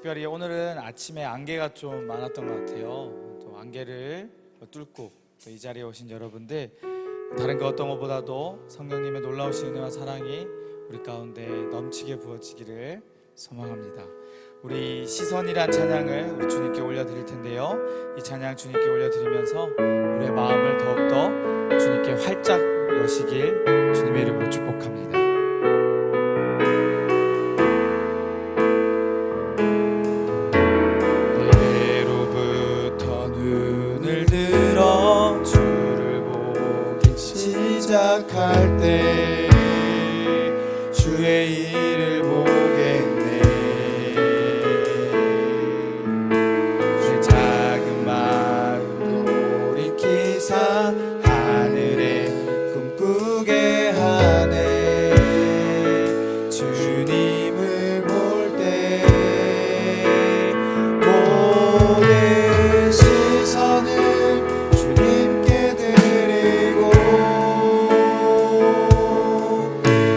특별히 오늘은 아침에 안개가 좀 많았던 것 같아요. 또 안개를 뚫고 또 이 자리에 오신 여러분들, 다른 그 어떤 것보다도 성령님의 놀라우신 은혜와 사랑이 우리 가운데 넘치게 부어지기를 소망합니다. 우리 시선이란 찬양을 우리 주님께 올려드릴 텐데요, 이 찬양 주님께 올려드리면서 우리의 마음을 더욱더 주님께 활짝 여시길 주님의 이름으로 축복합니다. 내게로부터 눈을 들어 주를 보기 시작할 때 주의 일을 보겠네. 주의 작은 마음 돌이키사 하늘에 꿈꾸게 하네. 주님을 볼 때 모든 시선을 주님께 드리고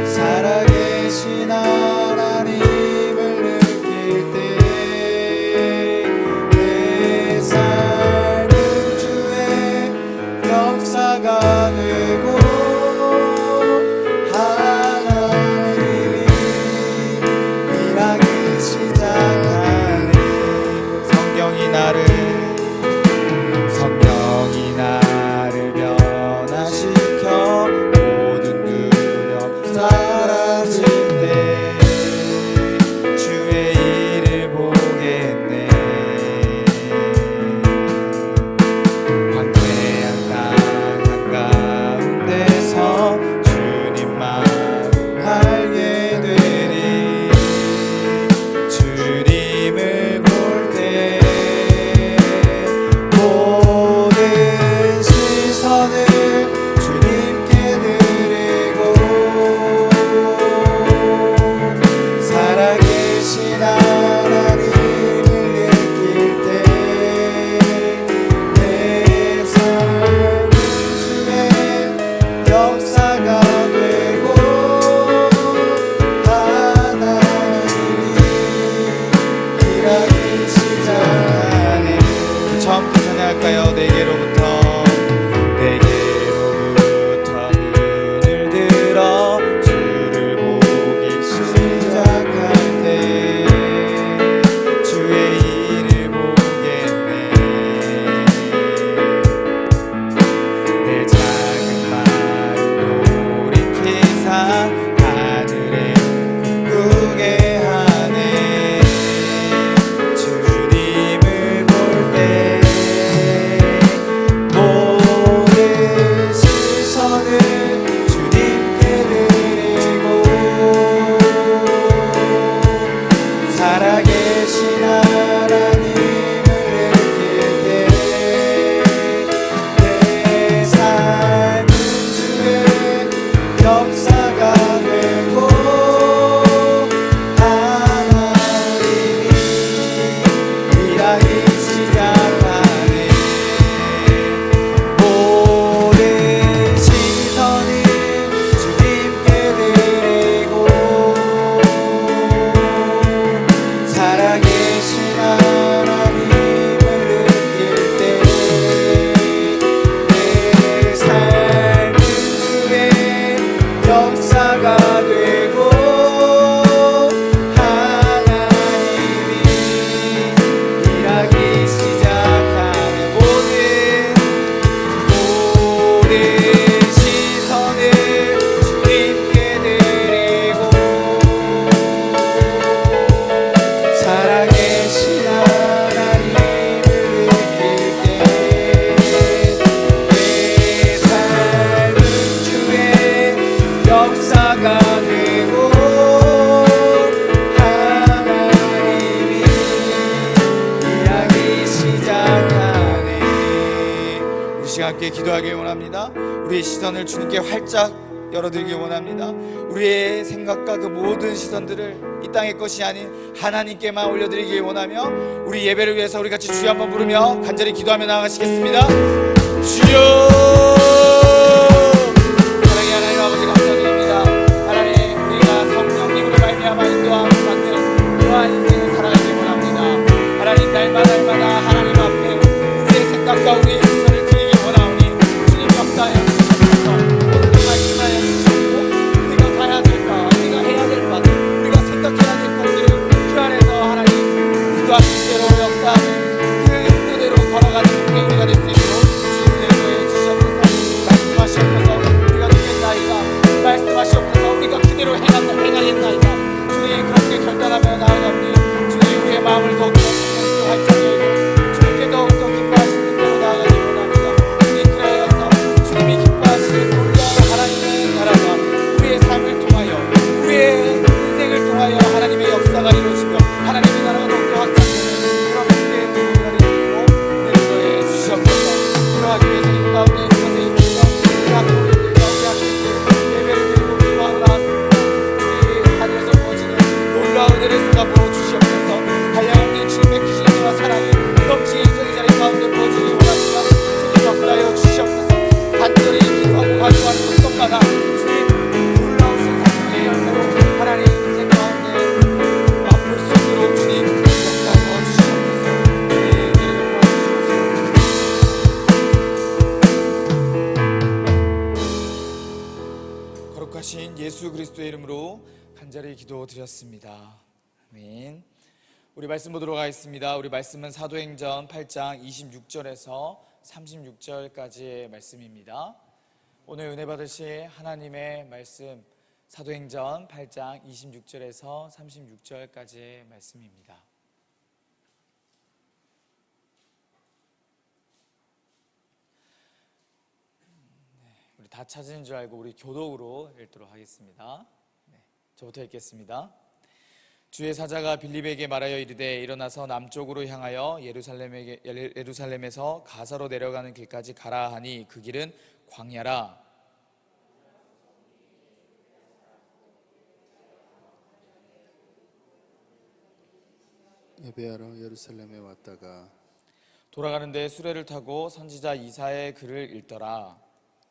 살아계신 하나님을 느낄 때 내 삶은 주의 역사가 되고 하나님이 일하기 시작하네. 성령이 나를 변화시켜 모든 두려움 사라질 때 주의 일을 보겠네. 황폐한 땅 한가운데서 주님만 알게 되리. 주님을 볼 때 모든 시선을 주님께 드리고 살아계신 하나님을 느낄 때 내 삶은 주의 역사가 되고 하나님이 일하기 시작하네. 처음부터 찬양할까요? 내게로부터 눈을 들어 주를 보기 시작할 때 주의 일을 보겠네. 내 작은 마음 돌이키사 하늘에 꿈꾸게 하네. 주님을 볼 때 모든 시선을 주님께 드리고 살아계신 하나님을 느낄 때 내 삶은 주의 역사가 되고 하나님이 일하기 시작하네. 모든 시선을 주님께 드리고 살아계신 하나님을 느낄 때 내 삶은 주의 역사가 되고 하나님이 일하기 시작하는 모든 시선을 주님께 드리고 살아계신 하나님을 느낄 때 내 삶은 주의 역사가 되고 하나님이 일하기 시작하네. 우리 시간 함께 기도하길 원합니다. 우리의 시선을 주님께 활짝 열어드리길 원합니다. 우리의 생각과 그 모든 시선들을 이 땅의 것이 아닌 하나님께만 올려드리길 원하며 우리 예배를 위해서 우리 같이 주여 한번 부르며 간절히 기도하며 나아가시겠습니다. 주여, 사랑의 하나님 아버지 감사드립니다. 하나님, 우리가 성령님으로 말미암아 인도함을 받는 그러한 인생을 살아가길 원합니다. 그리스도의 이름으로 간절히 기도드렸습니다. 아멘. 우리 말씀 보도록 하겠습니다. 우리 말씀은 사도행전 8장 26절에서 36절까지의 말씀입니다. 오늘 은혜 받으실 하나님의 말씀 사도행전 8장 26절에서 36절까지의 말씀입니다. 우리 다 찾은 줄 알고 우리 교독으로 읽도록 하겠습니다. 저부터 읽겠습니다. 주의 사자가 빌립에게 말하여 이르되 일어나서 남쪽으로 향하여 예루살렘에서 가사로 내려가는 길까지 가라 하니 그 길은 광야라. 예배하러 예루살렘에 왔다가 돌아가는데 수레를 타고 선지자 이사야의 글을 읽더라.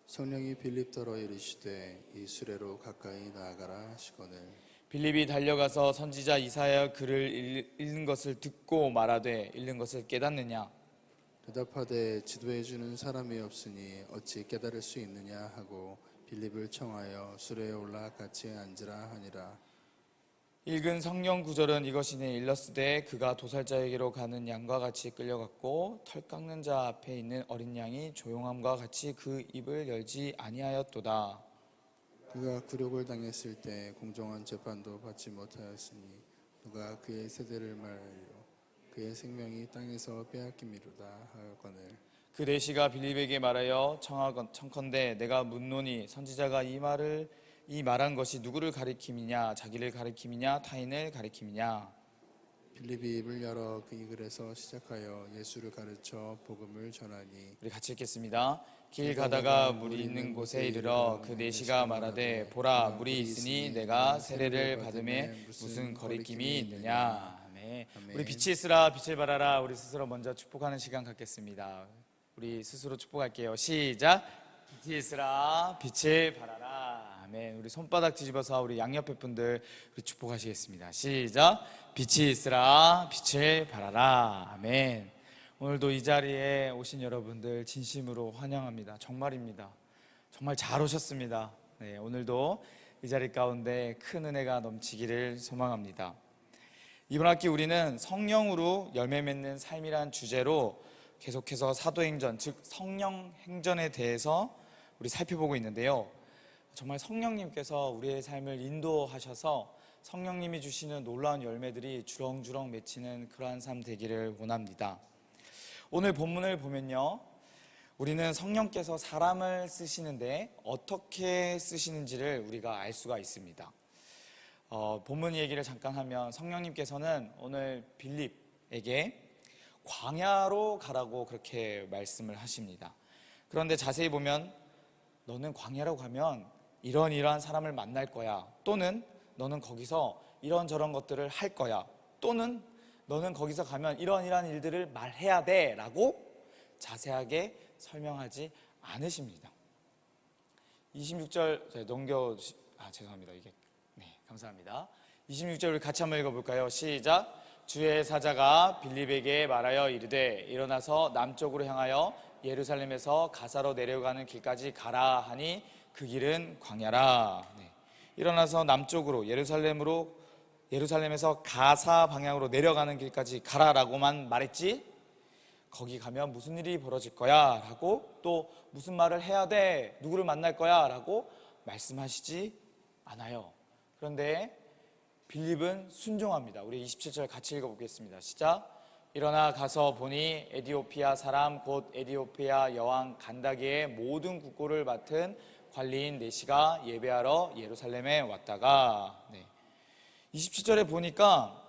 성령이 빌립더러 이르시되 이 수레로 가까이 나아가라 하시거늘 빌립이 달려가서 선지자 이사야 글을 읽는 것을 듣고 말하되 읽는 것을 깨닫느냐. 대답하되 지도해 주는 사람이 없으니 어찌 깨달을 수 있느냐 하고 빌립을 청하여 수레에 올라 같이 앉으라 하니라. 읽은 성령 구절은 이것이니 일렀으되 그가 도살자에게로 가는 양과 같이 끌려갔고 털 깎는 자 앞에 있는 어린 양이 조용함과 같이 그 입을 열지 아니하였도다. 그가 굴욕을 당했을 때 공정한 재판도 받지 못하였으니 누가 그의 세대를 말하리요. 그의 생명이 땅에서 빼앗김이로다 하거늘 그 내시가 빌립에게 말하여 청컨대 내가 묻노니 선지자가 이 말한 것이 누구를 가리킴이냐 자기를 가리킴이냐 타인을 가리킴이냐. 빌립이 입을 열어 그 글에서 시작하여 예수를 가르쳐 복음을 전하니. 우리 같이 읽겠습니다. 길 가다가 물이 있는 곳에 이르러 그 내시가 말하되 보라 물이 있으니 내가 세례를 받음에 무슨 거리낌이 있느냐. 아멘. 우리 빛이 있으라 빛을 발하라. 우리 스스로 먼저 축복하는 시간 갖겠습니다. 우리 스스로 축복할게요. 시작. 빛이 있으라 빛을 발하라. 아멘. 우리 손바닥 뒤집어서 우리 양옆에 분들 우리 축복하시겠습니다. 시작. 빛이 있으라 빛을 발하라. 아멘. 오늘도 이 자리에 오신 여러분들 진심으로 환영합니다. 정말입니다. 정말 잘 오셨습니다. 네, 오늘도 이 자리 가운데 큰 은혜가 넘치기를 소망합니다. 이번 학기 우리는 성령으로 열매 맺는 삶이란 주제로 계속해서 사도행전, 즉 성령 행전에 대해서 우리 살펴보고 있는데요. 정말 성령님께서 우리의 삶을 인도하셔서 성령님이 주시는 놀라운 열매들이 주렁주렁 맺히는 그러한 삶 되기를 원합니다. 오늘 본문을 보면요, 우리는 성령께서 사람을 쓰시는데 어떻게 쓰시는지를 우리가 알 수가 있습니다. 본문 얘기를 잠깐 하면 성령님께서는 오늘 빌립에게 광야로 가라고 그렇게 말씀을 하십니다. 그런데 자세히 보면 너는 광야로 가면 이러한 사람을 만날 거야, 또는 너는 거기서 이런저런 것들을 할 거야, 또는 너는 거기서 가면 이러한 일들을 말해야 돼 라고 자세하게 설명하지 않으십니다. 26절 죄송합니다. 감사합니다. 26절 우리 같이 한번 읽어볼까요? 시작. 주의 사자가 빌립에게 말하여 이르되 일어나서 남쪽으로 향하여 예루살렘에서 가사로 내려가는 길까지 가라 하니 그 길은 광야라. 일어나서 남쪽으로 예루살렘에서 가사 방향으로 내려가는 길까지 가라라고만 말했지 거기 가면 무슨 일이 벌어질 거야 라고, 또 무슨 말을 해야 돼, 누구를 만날 거야 라고 말씀하시지 않아요. 그런데 빌립은 순종합니다. 우리 27절 같이 읽어보겠습니다. 시작. 일어나 가서 보니 에디오피아 사람 곧 에디오피아 여왕 간다게의 모든 국고를 맡은 관리인 내시가 예배하러 예루살렘에 왔다가. 27절에 보니까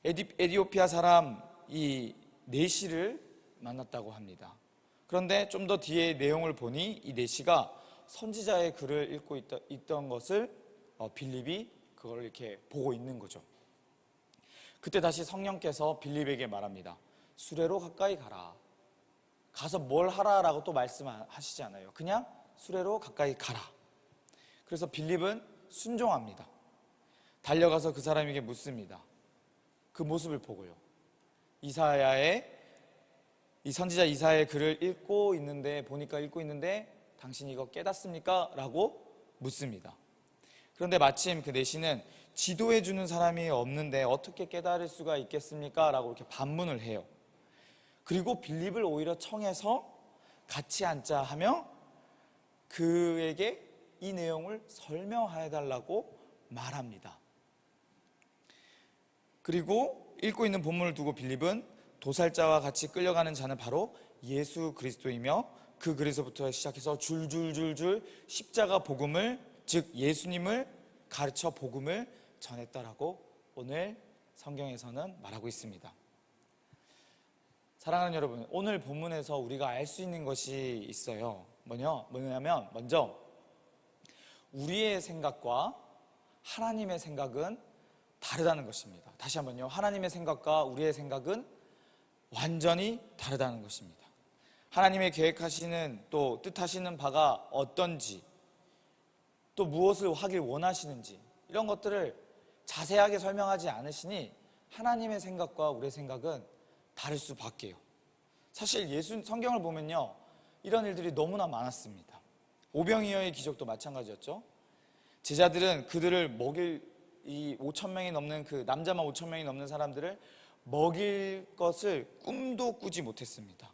에디오피아 사람 이 내시를 만났다고 합니다. 그런데 좀 더 뒤에 내용을 보니 이 내시가 선지자의 글을 읽고 있던 것을 빌립이 그걸 이렇게 보고 있는 거죠. 그때 다시 성령께서 빌립에게 말합니다. 수레로 가까이 가라. 가서 뭘 하라라고 또 말씀하시지 않아요. 그냥 수레로 가까이 가라. 그래서 빌립은 순종합니다. 달려가서 그 사람에게 묻습니다. 그 모습을 보고요. 이 선지자 이사야의 글을 읽고 있는데 당신이 이거 깨닫습니까? 라고 묻습니다. 그런데 마침 그 내시는 지도해 주는 사람이 없는데 어떻게 깨달을 수가 있겠습니까? 라고 이렇게 반문을 해요. 그리고 빌립을 오히려 청해서 같이 앉자 하며 그에게 이 내용을 설명해 달라고 말합니다. 그리고 읽고 있는 본문을 두고 빌립은 도살자와 같이 끌려가는 자는 바로 예수 그리스도이며 그 글에서부터 시작해서 줄줄줄줄 십자가 복음을, 즉 예수님을 가르쳐 복음을 전했다라고 오늘 성경에서는 말하고 있습니다. 사랑하는 여러분, 오늘 본문에서 우리가 알 수 있는 것이 있어요. 뭐냐면 먼저 우리의 생각과 하나님의 생각은 다르다는 것입니다. 다시 한번요. 하나님의 생각과 우리의 생각은 완전히 다르다는 것입니다. 하나님의 계획하시는 또 뜻하시는 바가 어떤지, 또 무엇을 하길 원하시는지 이런 것들을 자세하게 설명하지 않으시니 하나님의 생각과 우리의 생각은 다를 수밖에요. 사실 성경을 보면요, 이런 일들이 너무나 많았습니다. 오병이어의 기적도 마찬가지였죠. 제자들은 그들을 먹일 이 5,000명이 넘는 그 남자만 5,000명이 넘는 사람들을 먹일 것을 꿈도 꾸지 못했습니다.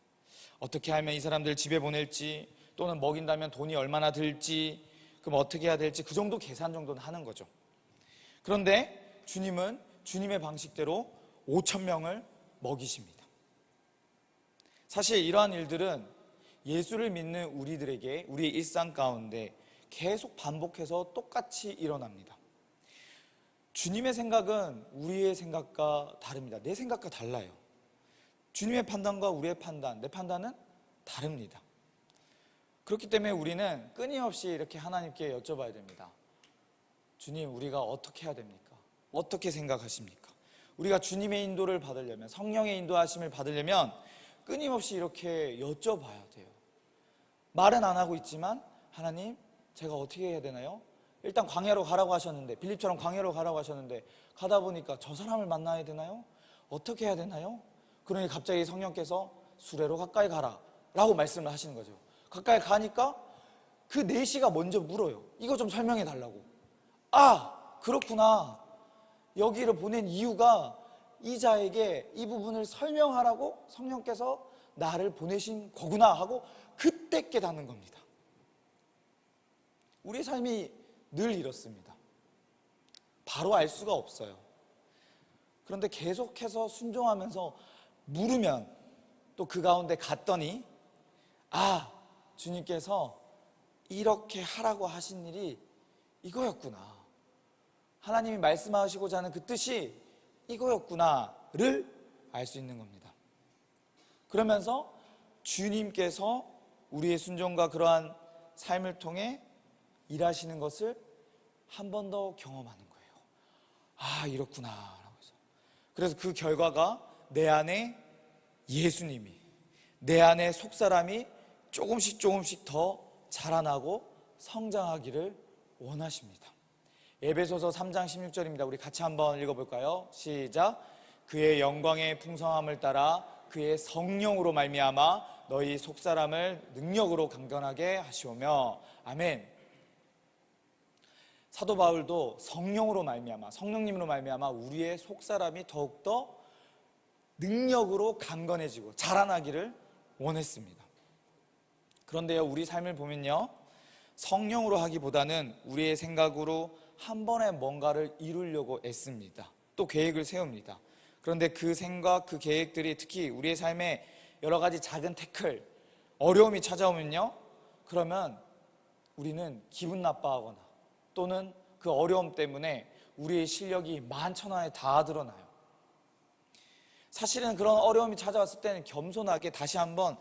어떻게 하면 이 사람들을 집에 보낼지, 또는 먹인다면 돈이 얼마나 들지, 그럼 어떻게 해야 될지 그 정도 계산 정도는 하는 거죠. 그런데 주님은 주님의 방식대로 5,000명을 먹이십니다. 사실 이러한 일들은 예수를 믿는 우리들에게 우리의 일상 가운데 계속 반복해서 똑같이 일어납니다. 주님의 생각은 우리의 생각과 다릅니다. 내 생각과 달라요. 주님의 판단과 우리의 판단, 내 판단은 다릅니다. 그렇기 때문에 우리는 끊임없이 이렇게 하나님께 여쭤봐야 됩니다. 주님, 우리가 어떻게 해야 됩니까? 어떻게 생각하십니까? 우리가 주님의 인도를 받으려면, 성령의 인도하심을 받으려면 끊임없이 이렇게 여쭤봐야 돼요. 말은 안 하고 있지만, 하나님, 제가 어떻게 해야 되나요? 일단 광야로 가라고 하셨는데, 빌립처럼 광야로 가라고 하셨는데 가다 보니까 저 사람을 만나야 되나요? 어떻게 해야 되나요? 그러니 갑자기 성령께서 수레로 가까이 가라 라고 말씀을 하시는 거죠. 가까이 가니까 그 내시가 먼저 물어요. 이거 좀 설명해 달라고. 아, 그렇구나. 여기를 보낸 이유가 이 자에게 이 부분을 설명하라고 성령께서 나를 보내신 거구나 하고 그때 깨닫는 겁니다. 우리의 삶이 늘 이렇습니다. 바로 알 수가 없어요. 그런데 계속해서 순종하면서 물으면 또 그 가운데 갔더니, 아, 주님께서 이렇게 하라고 하신 일이 이거였구나, 하나님이 말씀하시고자 하는 그 뜻이 이거였구나를 알 수 있는 겁니다. 그러면서 주님께서 우리의 순종과 그러한 삶을 통해 일하시는 것을 한 번 더 경험하는 거예요. 아, 이렇구나 라고 해서. 그래서 그 결과가 내 안에 예수님이, 내 안에 속사람이 조금씩 더 자라나고 성장하기를 원하십니다. 에베소서 3장 16절입니다. 우리 같이 한번 읽어볼까요? 시작. 그의 영광의 풍성함을 따라 그의 성령으로 말미암아 너희 속사람을 능력으로 강건하게 하시오며. 아멘. 사도 바울도 성령으로 말미암아, 성령님으로 말미암아 우리의 속사람이 더욱더 능력으로 강건해지고 자라나기를 원했습니다. 그런데요, 우리 삶을 보면요, 성령으로 하기보다는 우리의 생각으로 한 번에 뭔가를 이루려고 애씁니다. 또 계획을 세웁니다. 그런데 그 생각, 그 계획들이 특히 우리의 삶에 여러 가지 작은 태클, 어려움이 찾아오면요, 그러면 우리는 기분 나빠하거나 또는 그 어려움 때문에 우리의 실력이 만천하에 다 드러나요. 사실은 그런 어려움이 찾아왔을 때는 겸손하게 다시 한번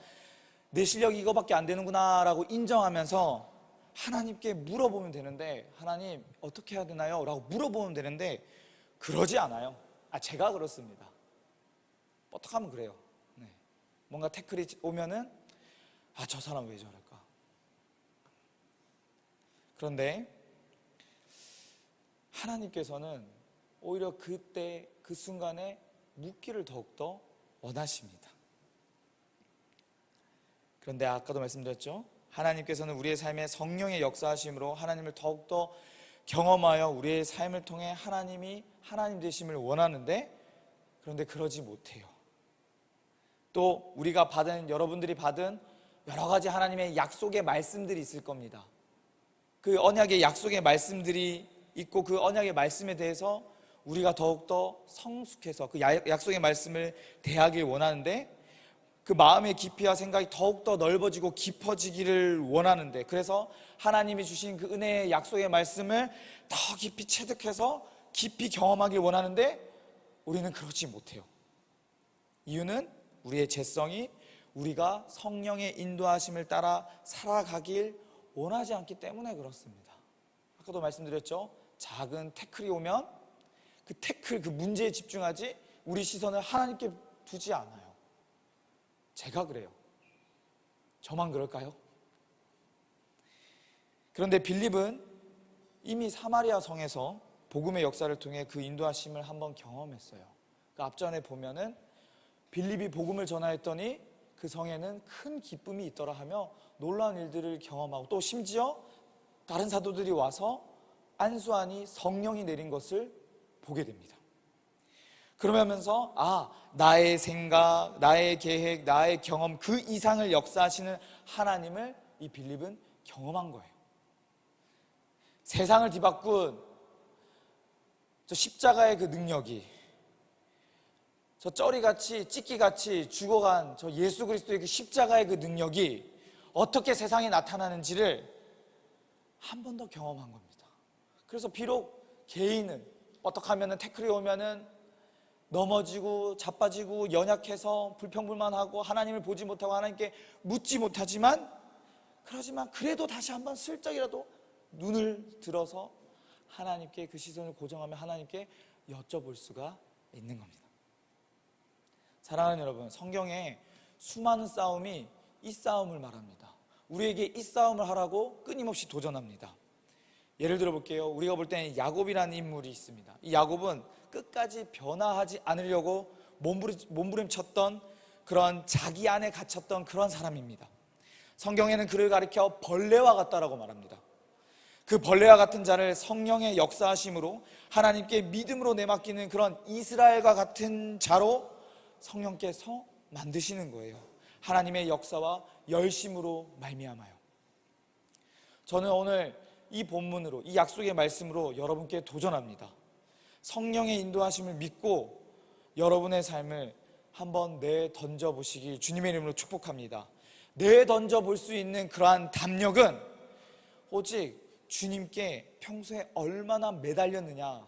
내 실력이 이거밖에 안 되는구나 라고 인정하면서 하나님께 물어보면 되는데, 하나님 어떻게 해야 되나요? 라고 물어보면 되는데 그러지 않아요. 제가 그렇습니다. 어떡하면 그래요. 네. 뭔가 태클이 오면은 저 사람 왜 저럴까? 그런데 하나님께서는 오히려 그때 그 순간에 묻기를 더욱더 원하십니다. 그런데 아까도 말씀드렸죠, 하나님께서는 우리의 삶에 성령의 역사하심으로 하나님을 더욱더 경험하여 우리의 삶을 통해 하나님이 하나님 되심을 원하는데, 그런데 그러지 못해요. 또 우리가 여러분들이 받은 여러 가지 하나님의 약속의 말씀들이 있을 겁니다. 그 언약의 약속의 말씀들이 있고, 그 언약의 말씀에 대해서 우리가 더욱더 성숙해서 그 약속의 말씀을 대하길 원하는데, 그 마음의 깊이와 생각이 더욱더 넓어지고 깊어지기를 원하는데, 그래서 하나님이 주신 그 은혜의 약속의 말씀을 더 깊이 체득해서 깊이 경험하길 원하는데, 우리는 그렇지 못해요. 이유는 우리의 죄성이 우리가 성령의 인도하심을 따라 살아가길 원하지 않기 때문에 그렇습니다. 아까도 말씀드렸죠. 작은 태클이 오면 그 문제에 집중하지 우리 시선을 하나님께 두지 않아요. 제가 그래요. 저만 그럴까요? 그런데 빌립은 이미 사마리아 성에서 복음의 역사를 통해 그 인도하심을 한번 경험했어요. 그 앞전에 보면은 빌립이 복음을 전하였더니 그 성에는 큰 기쁨이 있더라 하며 놀라운 일들을 경험하고, 또 심지어 다른 사도들이 와서 안수하니 성령이 내린 것을 보게 됩니다. 그러면서 나의 생각, 나의 계획, 나의 경험 그 이상을 역사하시는 하나님을 이 빌립은 경험한 거예요. 세상을 뒤바꾼 저 십자가의 그 능력이, 저 쩌리같이 찢기같이 죽어간 저 예수 그리스도의 그 십자가의 그 능력이 어떻게 세상에 나타나는지를 한 번 더 경험한 겁니다. 그래서 비록 개인은 어떻게 하면은 태클이 오면은 넘어지고 자빠지고 연약해서 불평불만하고 하나님을 보지 못하고 하나님께 묻지 못하지만, 그러지만 그래도 다시 한번 슬쩍이라도 눈을 들어서 하나님께 그 시선을 고정하며 하나님께 여쭤볼 수가 있는 겁니다. 사랑하는 여러분, 성경에 수많은 싸움이 이 싸움을 말합니다. 우리에게 이 싸움을 하라고 끊임없이 도전합니다. 예를 들어 볼게요. 우리가 볼 때는 야곱이라는 인물이 있습니다. 이 야곱은 끝까지 변화하지 않으려고 몸부림쳤던 그런 자기 안에 갇혔던 그런 사람입니다. 성경에는 그를 가리켜 벌레와 같다라고 말합니다. 그 벌레와 같은 자를 성령의 역사하심으로 하나님께 믿음으로 내맡기는 그런 이스라엘과 같은 자로 성령께서 만드시는 거예요. 하나님의 역사와 열심으로 말미암아요. 저는 오늘 이 본문으로, 이 약속의 말씀으로 여러분께 도전합니다. 성령의 인도하심을 믿고 여러분의 삶을 한번 내던져 보시길 주님의 이름으로 축복합니다. 내던져 볼 수 있는 그러한 담력은 오직 주님께 평소에 얼마나 매달렸느냐,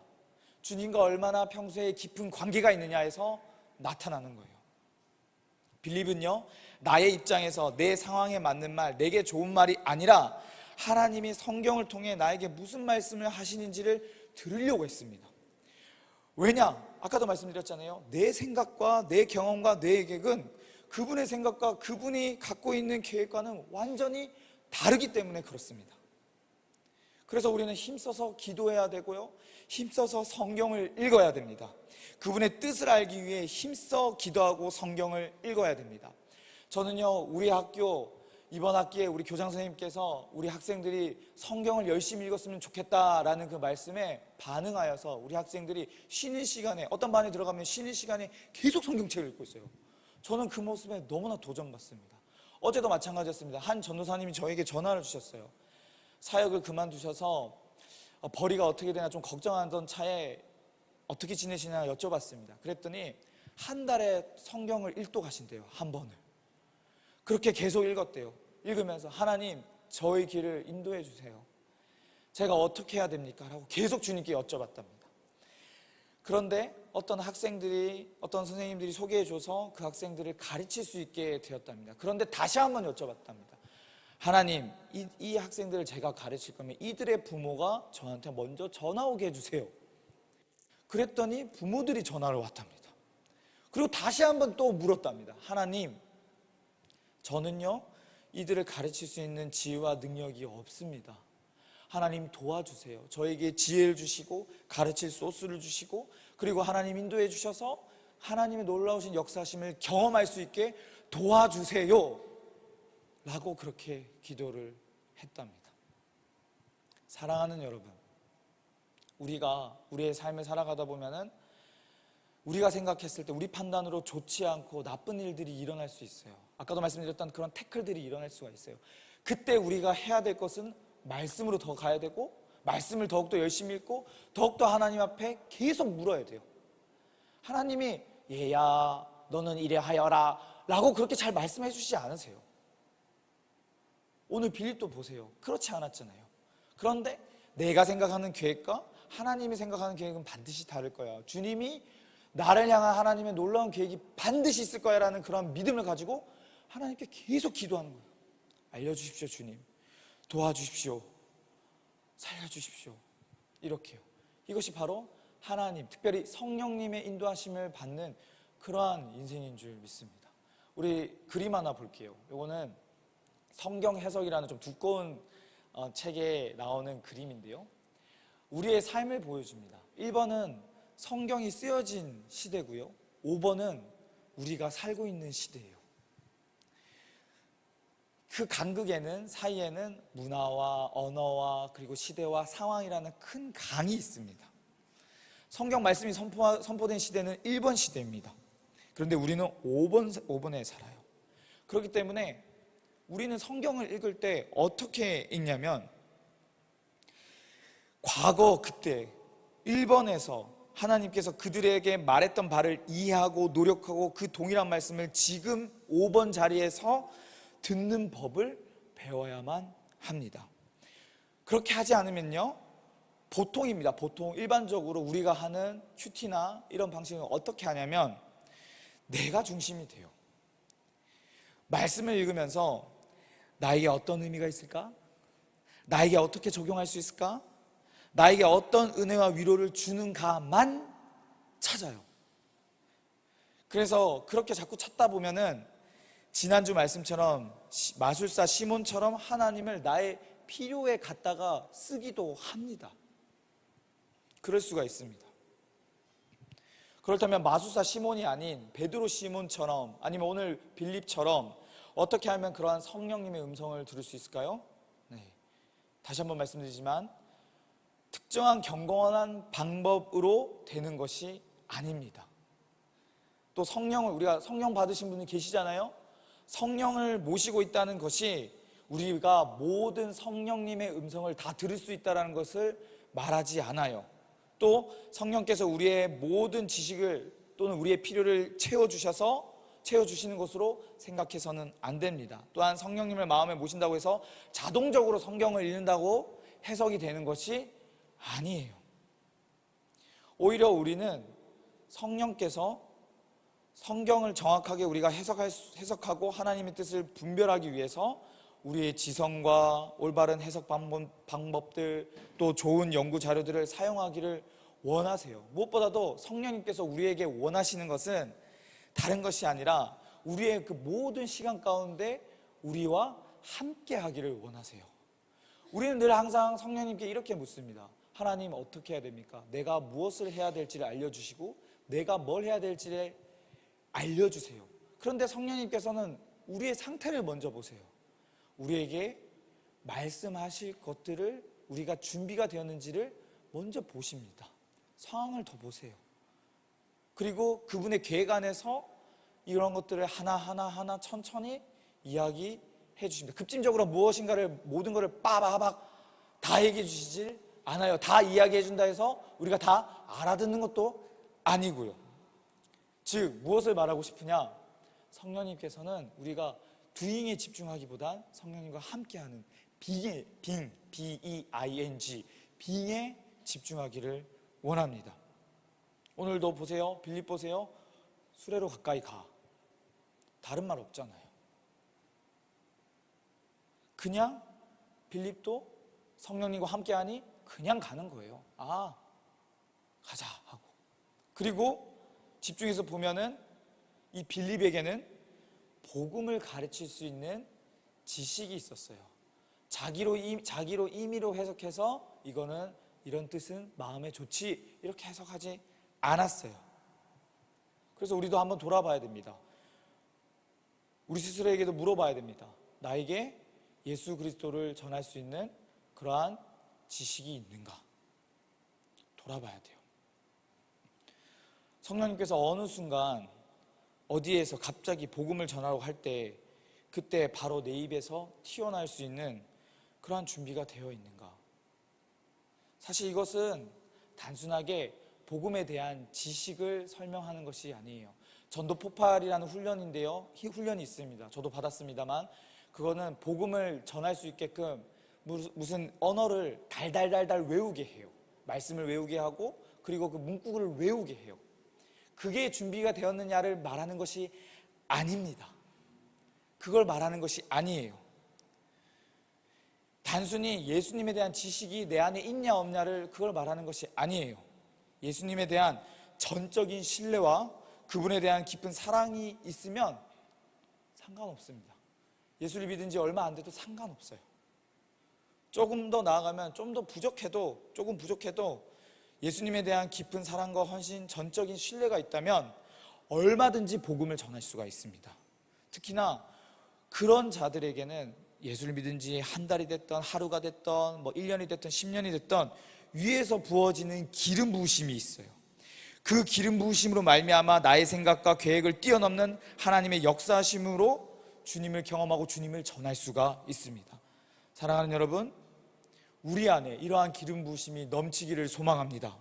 주님과 얼마나 평소에 깊은 관계가 있느냐에서 나타나는 거예요. 빌립은요, 나의 입장에서 내 상황에 맞는 말, 내게 좋은 말이 아니라 하나님이 성경을 통해 나에게 무슨 말씀을 하시는지를 들으려고 했습니다. 왜냐? 아까도 말씀드렸잖아요. 내 생각과 내 경험과 내 계획은 그분의 생각과 그분이 갖고 있는 계획과는 완전히 다르기 때문에 그렇습니다. 그래서 우리는 힘써서 기도해야 되고요, 힘써서 성경을 읽어야 됩니다. 그분의 뜻을 알기 위해 힘써 기도하고 성경을 읽어야 됩니다. 저는요, 우리 학교 이번 학기에 우리 교장 선생님께서 우리 학생들이 성경을 열심히 읽었으면 좋겠다라는 그 말씀에 반응하여서 우리 학생들이 쉬는 시간에, 어떤 반에 들어가면 쉬는 시간에 계속 성경책을 읽고 있어요. 저는 그 모습에 너무나 도전받습니다. 어제도 마찬가지였습니다. 한 전도사님이 저에게 전화를 주셨어요. 사역을 그만두셔서 벌이가 어떻게 되나 좀 걱정하던 차에 어떻게 지내시냐 여쭤봤습니다. 그랬더니 한 달에 성경을 읽도 가신대요. 한 번을. 그렇게 계속 읽었대요. 읽으면서 하나님, 저의 길을 인도해 주세요. 제가 어떻게 해야 됩니까? 라고 계속 주님께 여쭤봤답니다. 그런데 어떤 선생님들이 소개해줘서 그 학생들을 가르칠 수 있게 되었답니다. 그런데 다시 한번 여쭤봤답니다. 하나님, 이 학생들을 제가 가르칠 거면 이들의 부모가 저한테 먼저 전화 오게 해주세요. 그랬더니 부모들이 전화를 왔답니다. 그리고 다시 한번 또 물었답니다. 하나님, 저는요, 이들을 가르칠 수 있는 지혜와 능력이 없습니다. 하나님 도와주세요. 저에게 지혜를 주시고 가르칠 소스를 주시고, 그리고 하나님 인도해 주셔서 하나님의 놀라우신 역사심을 경험할 수 있게 도와주세요 라고 그렇게 기도를 했답니다. 사랑하는 여러분, 우리가 우리의 삶을 살아가다 보면은 우리가 생각했을 때 우리 판단으로 좋지 않고 나쁜 일들이 일어날 수 있어요. 아까도 말씀드렸던 그런 태클들이 일어날 수가 있어요. 그때 우리가 해야 될 것은 말씀으로 더 가야 되고, 말씀을 더욱더 열심히 읽고, 더욱더 하나님 앞에 계속 물어야 돼요. 하나님이 얘야 너는 이래 하여라 라고 그렇게 잘 말씀해 주시지 않으세요. 오늘 빌립도 보세요. 그렇지 않았잖아요. 그런데 내가 생각하는 계획과 하나님이 생각하는 계획은 반드시 다를 거야. 주님이 나를 향한 하나님의 놀라운 계획이 반드시 있을 거야 라는 그런 믿음을 가지고 하나님께 계속 기도하는 거예요. 알려주십시오 주님, 도와주십시오, 살려주십시오. 이렇게요. 이것이 바로 하나님, 특별히 성령님의 인도하심을 받는 그러한 인생인 줄 믿습니다. 우리 그림 하나 볼게요. 이거는 성경 해석이라는 좀 두꺼운 책에 나오는 그림인데요, 우리의 삶을 보여줍니다. 1번은 성경이 쓰여진 시대고요, 5번은 우리가 살고 있는 시대예요. 그 간극에는, 사이에는 문화와 언어와 그리고 시대와 상황이라는 큰 강이 있습니다. 성경 말씀이 선포된 시대는 1번 시대입니다. 그런데 우리는 5번에 살아요. 그렇기 때문에 우리는 성경을 읽을 때 어떻게 읽냐면, 과거 그때 1번에서 하나님께서 그들에게 말했던 바를 이해하고 노력하고 그 동일한 말씀을 지금 5번 자리에서 듣는 법을 배워야만 합니다. 그렇게 하지 않으면요, 보통입니다. 보통 일반적으로 우리가 하는 큐티나 이런 방식은 어떻게 하냐면 내가 중심이 돼요. 말씀을 읽으면서 나에게 어떤 의미가 있을까? 나에게 어떻게 적용할 수 있을까? 나에게 어떤 은혜와 위로를 주는가만 찾아요. 그래서 그렇게 자꾸 찾다 보면은 지난주 말씀처럼 마술사 시몬처럼 하나님을 나의 필요에 갖다가 쓰기도 합니다. 그럴 수가 있습니다. 그렇다면 마술사 시몬이 아닌 베드로 시몬처럼, 아니면 오늘 빌립처럼 어떻게 하면 그러한 성령님의 음성을 들을 수 있을까요? 다시 한번 말씀드리지만 특정한 경건한 방법으로 되는 것이 아닙니다. 또 성령을, 우리가 성령 받으신 분이 계시잖아요. 성령을 모시고 있다는 것이 우리가 모든 성령님의 음성을 다 들을 수 있다는 것을 말하지 않아요. 또 성령께서 우리의 모든 지식을 또는 우리의 필요를 채워주시는 것으로 생각해서는 안 됩니다. 또한 성령님을 마음에 모신다고 해서 자동적으로 성경을 읽는다고 해석이 되는 것이 아니에요. 오히려 우리는 성령께서 성경을 정확하게 우리가 해석하고 하나님의 뜻을 분별하기 위해서 우리의 지성과 올바른 해석 방법들, 또 좋은 연구 자료들을 사용하기를 원하세요. 무엇보다도 성령님께서 우리에게 원하시는 것은 다른 것이 아니라 우리의 그 모든 시간 가운데 우리와 함께 하기를 원하세요. 우리는 늘 항상 성령님께 이렇게 묻습니다. 하나님, 어떻게 해야 됩니까? 내가 무엇을 해야 될지를 알려주시고 내가 뭘 해야 될지를 알려주세요. 그런데 성령님께서는 우리의 상태를 먼저 보세요. 우리에게 말씀하실 것들을 우리가 준비가 되었는지를 먼저 보십니다. 상황을 더 보세요. 그리고 그분의 계획 안에서 이런 것들을 하나하나 천천히 이야기해 주십니다. 급진적으로 무엇인가를, 모든 것을 빠바박 다 얘기해 주시질 않아요. 다 이야기해 준다 해서 우리가 다 알아듣는 것도 아니고요. 즉 무엇을 말하고 싶으냐? 성령님께서는 우리가 doing에 집중하기보단 성령님과 함께하는 being, B-E-I-N-G, being에 집중하기를 원합니다. 오늘도 보세요. 빌립 보세요. 수레로 가까이 가. 다른 말 없잖아요. 그냥 빌립도 성령님과 함께하니 그냥 가는 거예요. 아, 가자 하고. 그리고 집중해서 보면은 이 빌립에게는 복음을 가르칠 수 있는 지식이 있었어요. 자기로 임의로 해석해서 이거는 이런 뜻은 마음에 좋지 이렇게 해석하지 않았어요. 그래서 우리도 한번 돌아봐야 됩니다. 우리 스스로에게도 물어봐야 됩니다. 나에게 예수 그리스도를 전할 수 있는 그러한 지식이 있는가? 돌아봐야 돼요. 성령님께서 어느 순간 어디에서 갑자기 복음을 전하라고 할 때 그때 바로 내 입에서 튀어나올 수 있는 그러한 준비가 되어 있는가? 사실 이것은 단순하게 복음에 대한 지식을 설명하는 것이 아니에요. 전도 폭발이라는 훈련인데요. 훈련이 있습니다. 저도 받았습니다만 그거는 복음을 전할 수 있게끔 무슨 언어를 달달달달 외우게 해요. 말씀을 외우게 하고 그리고 그 문구를 외우게 해요. 그게 준비가 되었느냐를 말하는 것이 아닙니다. 그걸 말하는 것이 아니에요. 단순히 예수님에 대한 지식이 내 안에 있냐 없냐를 그걸 말하는 것이 아니에요. 예수님에 대한 전적인 신뢰와 그분에 대한 깊은 사랑이 있으면 상관없습니다. 예수를 믿은 지 얼마 안 돼도 상관없어요. 조금 더 나아가면 좀 더 조금 부족해도 예수님에 대한 깊은 사랑과 헌신, 전적인 신뢰가 있다면 얼마든지 복음을 전할 수가 있습니다. 특히나 그런 자들에게는 예수를 믿은 지 한 달이 됐던 하루가 됐던 1년이 됐던 10년이 됐던 위에서 부어지는 기름 부으심이 있어요. 그 기름 부으심으로 말미암아 나의 생각과 계획을 뛰어넘는 하나님의 역사하심으로 주님을 경험하고 주님을 전할 수가 있습니다. 사랑하는 여러분, 우리 안에 이러한 기름 부으심이 넘치기를 소망합니다.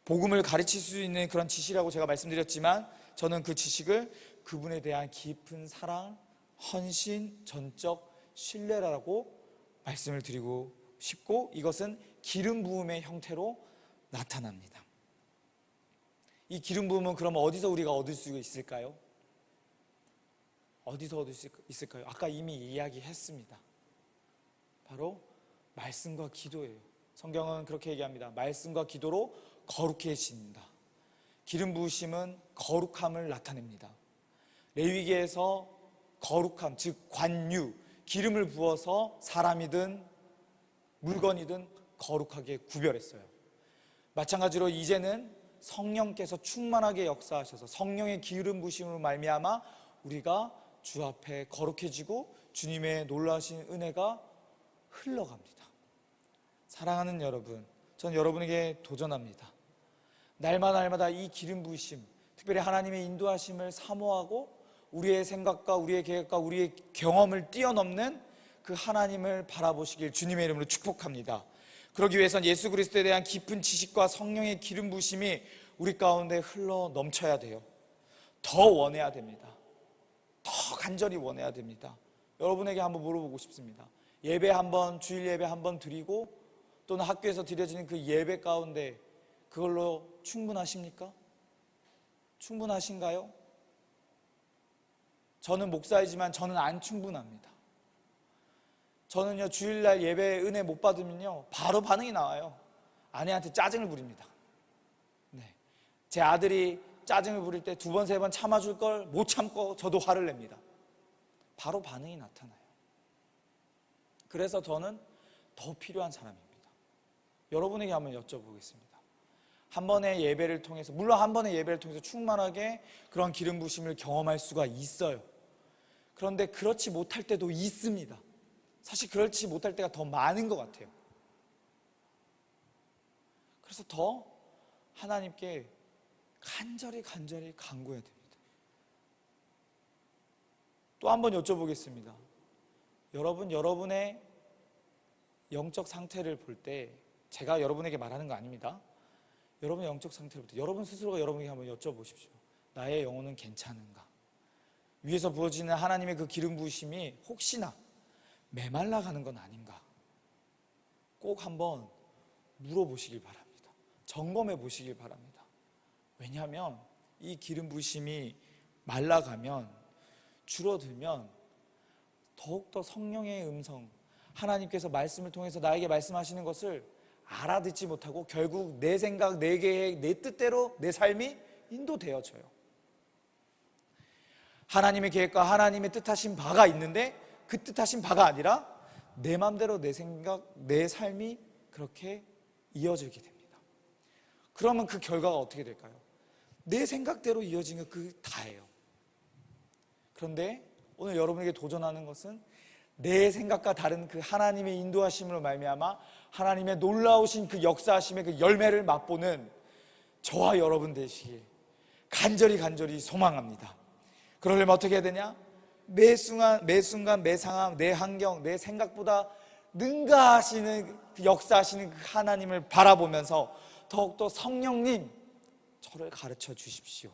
복음을 가르칠 수 있는 그런 지식이라고 제가 말씀드렸지만 저는 그 지식을 그분에 대한 깊은 사랑, 헌신, 전적 신뢰라고 말씀을 드리고 싶고 이것은 기름 부음의 형태로 나타납니다. 이 기름 부음은 그러면 어디서 우리가 얻을 수 있을까요? 어디서 얻을 수 있을까요? 아까 이미 이야기했습니다. 바로 말씀과 기도예요. 성경은 그렇게 얘기합니다. 말씀과 기도로 거룩해진다. 기름 부으심은 거룩함을 나타냅니다. 레위기에서 거룩함, 즉 관유, 기름을 부어서 사람이든 물건이든 거룩하게 구별했어요. 마찬가지로 이제는 성령께서 충만하게 역사하셔서 성령의 기름 부으심으로 말미암아 우리가 주 앞에 거룩해지고 주님의 놀라우신 은혜가 흘러갑니다. 사랑하는 여러분, 전 여러분에게 도전합니다. 날마다 이 기름 부으심, 특별히 하나님의 인도하심을 사모하고 우리의 생각과 우리의 계획과 우리의 경험을 뛰어넘는 그 하나님을 바라보시길 주님의 이름으로 축복합니다. 그러기 위해선 예수 그리스도에 대한 깊은 지식과 성령의 기름 부으심이 우리 가운데 흘러 넘쳐야 돼요. 더 원해야 됩니다. 더 간절히 원해야 됩니다. 여러분에게 한번 물어보고 싶습니다. 예배 한번, 주일 예배 한번 드리고 또는 학교에서 드려지는 그 예배 가운데 그걸로 충분하십니까? 충분하신가요? 저는 목사이지만 저는 안 충분합니다. 저는요, 주일날 예배 은혜 못 받으면요 바로 반응이 나와요. 아내한테 짜증을 부립니다. 네. 제 아들이 짜증을 부릴 때 2번, 3번 참아줄 걸 못 참고 저도 화를 냅니다. 바로 반응이 나타나요. 그래서 저는 더 필요한 사람입니다. 여러분에게 한번 여쭤보겠습니다. 한 번의 예배를 통해서, 물론 한 번의 예배를 통해서 충만하게 그런 기름 부으심을 경험할 수가 있어요. 그런데 그렇지 못할 때도 있습니다. 사실 그렇지 못할 때가 더 많은 것 같아요. 그래서 더 하나님께 간절히 간구해야 됩니다. 또 한 번 여쭤보겠습니다. 여러분의 영적 상태를 볼 때, 제가 여러분에게 말하는 거 아닙니다. 여러분의 영적 상태를 볼 때 여러분 스스로가 여러분에게 한번 여쭤보십시오. 나의 영혼은 괜찮은가? 위에서 부어지는 하나님의 그 기름 부으심이 혹시나 메말라가는 건 아닌가? 꼭 한번 물어보시길 바랍니다. 점검해 보시길 바랍니다. 왜냐하면 이 기름 부으심이 말라가면, 줄어들면 더욱더 성령의 음성, 하나님께서 말씀을 통해서 나에게 말씀하시는 것을 알아듣지 못하고 결국 내 생각, 내 계획, 내 뜻대로 내 삶이 인도되어져요. 하나님의 계획과 하나님의 뜻하신 바가 있는데 그 뜻하신 바가 아니라 내 마음대로 내 생각, 내 삶이 그렇게 이어지게 됩니다. 그러면 그 결과가 어떻게 될까요? 내 생각대로 이어진 게 그 다예요. 그런데 오늘 여러분에게 도전하는 것은 내 생각과 다른 그 하나님의 인도하심으로 말미암아 하나님의 놀라우신 그 역사하심의 그 열매를 맛보는 저와 여러분 되시길 간절히 소망합니다. 그러려면 어떻게 해야 되냐? 매 순간 매 상황 내 환경 내 생각보다 능가하시는 그 역사하시는 그 하나님을 바라보면서 더욱더 성령님 저를 가르쳐 주십시오.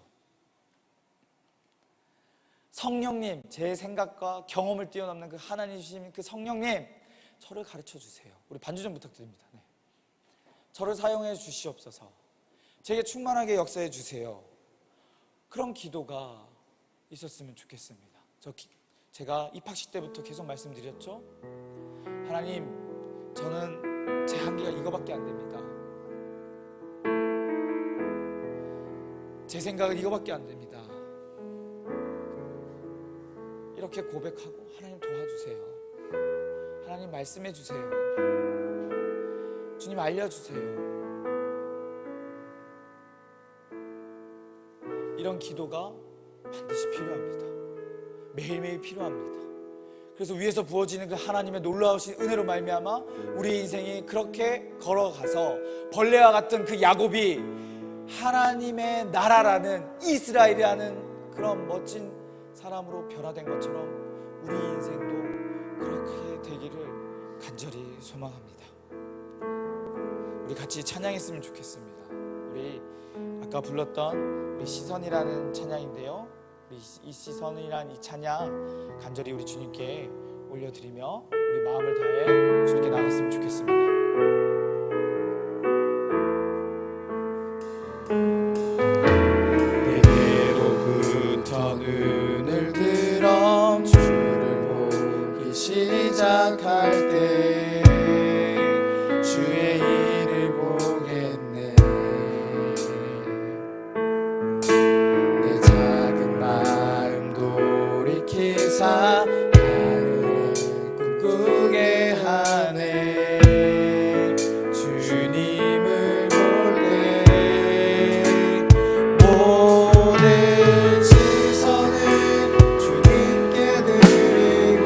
성령님, 제 생각과 경험을 뛰어넘는 그 하나님 주신 그 성령님 저를 가르쳐 주세요. 우리 반주 좀 부탁드립니다. 네. 저를 사용해 주시옵소서. 제게 충만하게 역사해 주세요. 그런 기도가 있었으면 좋겠습니다. 제가 입학식 때부터 계속 말씀드렸죠. 하나님, 저는 제 한계가 이거밖에 안 됩니다. 제 생각은 이거밖에 안 됩니다. 이렇게 고백하고 하나님 도와주세요. 하나님 말씀해 주세요. 주님 알려주세요. 이런 기도가 반드시 필요합니다. 매일매일 필요합니다. 그래서 위에서 부어지는 그 하나님의 놀라우신 은혜로 말미암아 우리 인생이 그렇게 걸어가서 벌레와 같은 그 야곱이 하나님의 나라라는 이스라엘이라는 그런 멋진 사람으로 변화된 것처럼 우리 인생도 그렇게 되기를 간절히 소망합니다. 우리 같이 찬양했으면 좋겠습니다. 우리 아까 불렀던 우리 시선이라는 찬양인데요, 이 시선이라는 이 찬양 간절히 우리 주님께 올려드리며 우리 마음을 다해 주님께 나갔으면 좋겠습니다. 내게로부터 눈을 들어 주를 보기 시작할 때 주의 일을 보겠네. 내 작은 마음 돌이키사 하늘을 꿈꾸게 하네. 주님을 볼 때 모든 시선을 주님께 드리고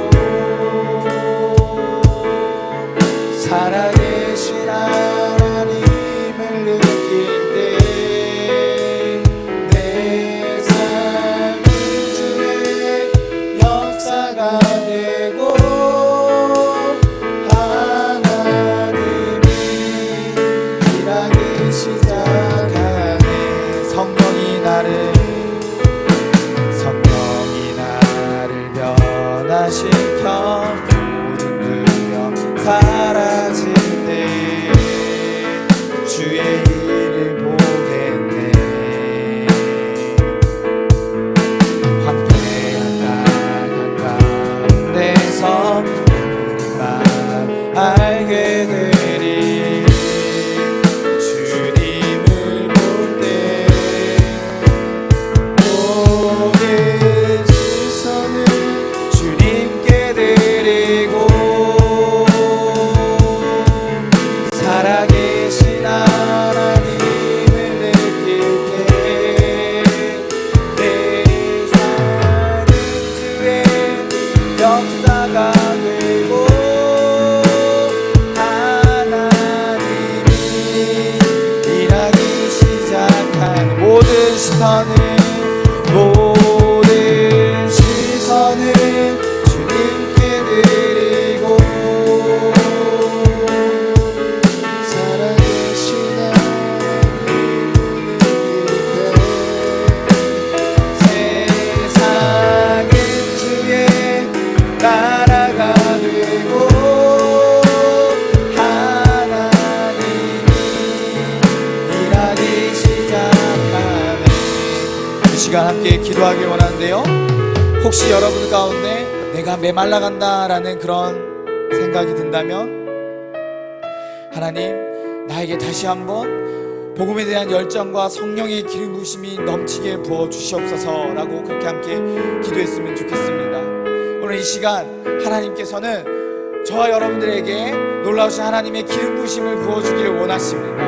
살아계신 하나님을 느낄 때 내 삶은 주의 역사가 되고 하나님이 일하기 시작하네. 성령이 나를 변화시켜 모든 두려움 사라질 때 주의 일을 보겠네. 황폐한 땅 한가운데서 우리 마음 알게 되리. 주님을 볼 때 모든 시선을 주님께 드리고 살아계신 하나님을 느낄 때 내 삶은 주의 역사가 되고 하나님이 일하기 시작한 모든 시선을 주님께 드리고 살아계신 하나님을 느낄 때 세상은 주의 나라가 되고 하나님이 일하기 시작하네. 이 시간 함께 기도하길 원하는데요, 혹시 여러분 가운데 내가 메말라간다라는 그런 생각이 든다면 하나님, 나에게 다시 한번 복음에 대한 열정과 성령의 기름 부으심이 넘치게 부어주시옵소서라고 그렇게 함께 기도했으면 좋겠습니다. 오늘 이 시간 하나님께서는 저와 여러분들에게 놀라우신 하나님의 기름 부으심을 부어주기를 원하십니다.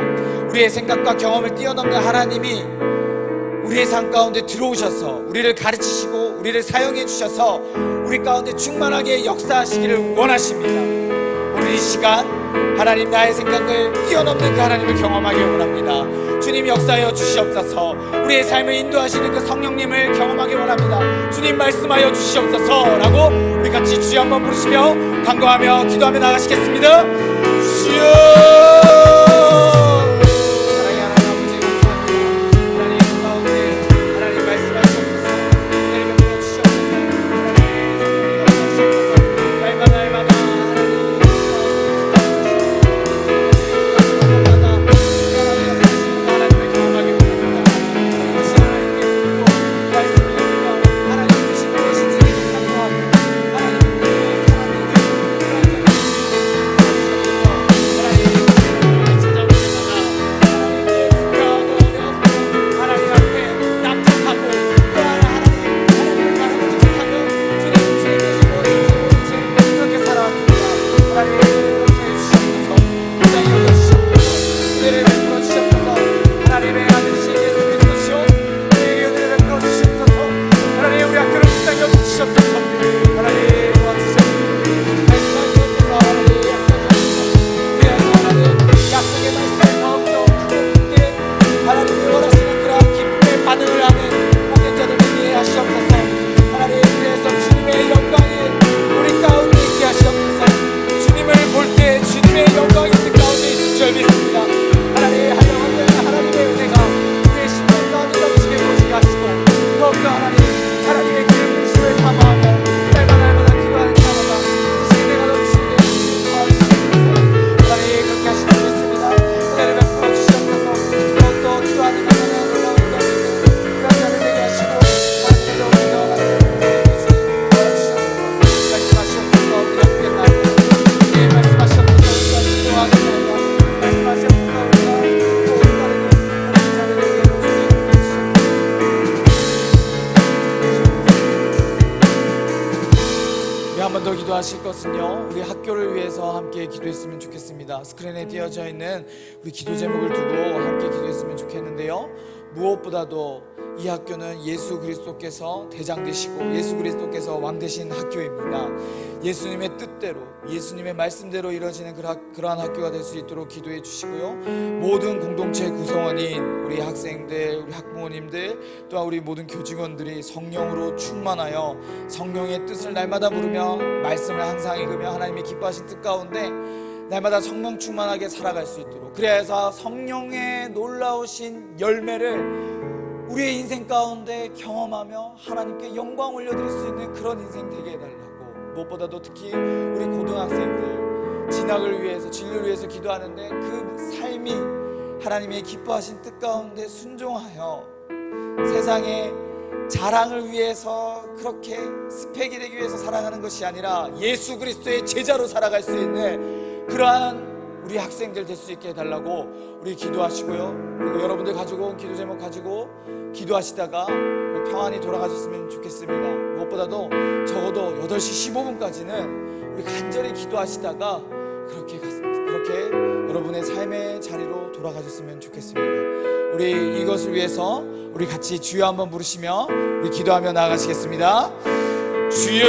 우리의 생각과 경험을 뛰어넘는 하나님이 우리의 삶 가운데 들어오셔서 우리를 가르치시고 우리를 사용해 주셔서 우리 가운데 충만하게 역사하시기를 원하십니다. 오늘 이 시간 하나님 나의 생각을 뛰어넘는 그 하나님을 경험하길 원합니다. 주님 역사하여 주시옵소서. 우리의 삶을 인도하시는 그 성령님을 경험하길 원합니다. 주님 말씀하여 주시옵소서 라고 우리 같이 주여 한번 부르시며 간구하며 기도하며 나가시겠습니다. 주여 기도하실 것은요, 우리 학교를 위해서 함께 기도했으면 좋겠습니다. 스크린에 띄어져 있는 우리 기도 제목을 두고 함께 기도했으면 좋겠는데요, 무엇보다도 이 학교는 예수 그리스도께서 대장 되시고 예수 그리스도께서 왕 되신 학교입니다. 예수님의 뜻대로 예수님의 말씀대로 이루어지는 그러한 학교가 될 수 있도록 기도해 주시고요, 모든 공동체 구성원인 우리 학생들, 우리 학부모님들, 또한 우리 모든 교직원들이 성령으로 충만하여 성령의 뜻을 날마다 부르며 말씀을 항상 읽으며 하나님의 기뻐하신 뜻 가운데 날마다 성령 충만하게 살아갈 수 있도록, 그래서 성령의 놀라우신 열매를 우리의 인생 가운데 경험하며 하나님께 영광 올려드릴 수 있는 그런 인생 되게 해달라고, 무엇보다도 특히 우리 고등학생들 진학을 위해서, 진로를 위해서 기도하는데 그 삶이 하나님의 기뻐하신 뜻 가운데 순종하여 세상의 자랑을 위해서 그렇게 스펙이 되기 위해서 살아가는 것이 아니라 예수 그리스도의 제자로 살아갈 수 있는 그러한 우리 학생들 될 수 있게 해달라고 우리 기도하시고요, 그리고 여러분들 가지고 온 기도 제목 가지고 기도하시다가 평안히 돌아가셨으면 좋겠습니다. 무엇보다도 적어도 8시 15분까지는 우리 간절히 기도하시다가 그렇게 여러분의 삶의 자리로 돌아가셨으면 좋겠습니다. 우리 이것을 위해서 우리 같이 주여 한번 부르시며 우리 기도하며 나아가시겠습니다. 주여!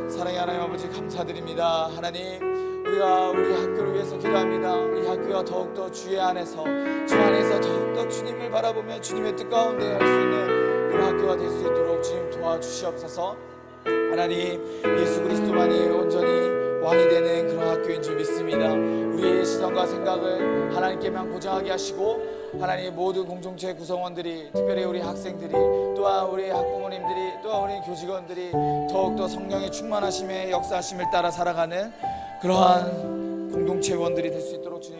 사랑의 하나님 아버지 감사드립니다. 하나님, 우리가 우리 학교를 위해서 기도합니다. 이 학교가 더욱더 주의 안에서, 주 안에서 더욱더 주님을 바라보며 주님의 뜻 가운데 할 수 있는 그런 학교가 될 수 있도록 주님 도와주시옵소서. 하나님, 예수 그리스도만이 온전히 왕이 되는 그런 학교인 줄 믿습니다. 우리의 시선과 생각을 하나님께만 고정하게 하시고, 하나님 모든 공동체 구성원들이, 특별히 우리 학생들이, 또한 우리 학부모님들이, 또한 우리 교직원들이 더욱더 성령의 충만하심의 역사하심을 따라 살아가는 그러한 공동체원들이 될 수 있도록 주님